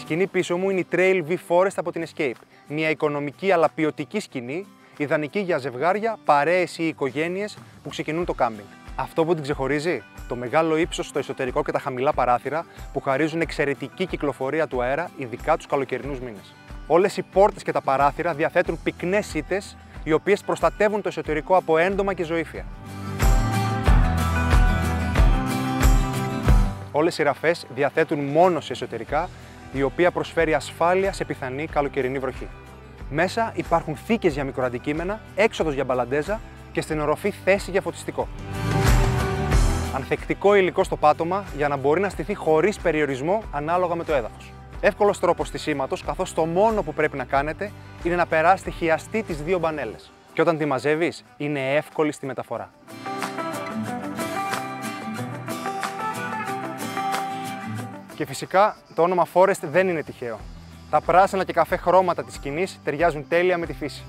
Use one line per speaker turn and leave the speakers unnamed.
σκηνή πίσω μου είναι η Trail V Forest από την Escape. Μια οικονομική αλλά ποιοτική σκηνή, ιδανική για ζευγάρια, παρέες ή οικογένειες που ξεκινούν το κάμπινγκ. Αυτό που την ξεχωρίζει, το μεγάλο ύψος στο εσωτερικό και τα χαμηλά παράθυρα που χαρίζουν εξαιρετική κυκλοφορία του αέρα, ειδικά τους καλοκαιρινούς μήνες. Όλες οι πόρτες και τα παράθυρα διαθέτουν πυκνές σίτες, οι οποίες προστατεύουν το εσωτερικό από έντομα και ζωήφια. Όλες οι ραφές διαθέτουν μόνωση εσωτερικά, η οποία προσφέρει ασφάλεια σε πιθανή καλοκαιρινή βροχή. Μέσα υπάρχουν θήκες για μικροαντικείμενα, έξοδος για μπαλαντέζα και στην οροφή θέση για φωτιστικό. Ανθεκτικό υλικό στο πάτωμα για να μπορεί να στηθεί χωρίς περιορισμό ανάλογα με το έδαφος. Εύκολος τρόπος στισίματος, καθώς το μόνο που πρέπει να κάνετε είναι να περάσετε χιαστή τις δύο μπανέλες. Και όταν τη μαζεύεις, είναι εύκολη στη μεταφορά. Και φυσικά το όνομα Forest δεν είναι τυχαίο. Τα πράσινα και καφέ χρώματα της σκηνής ταιριάζουν τέλεια με τη φύση.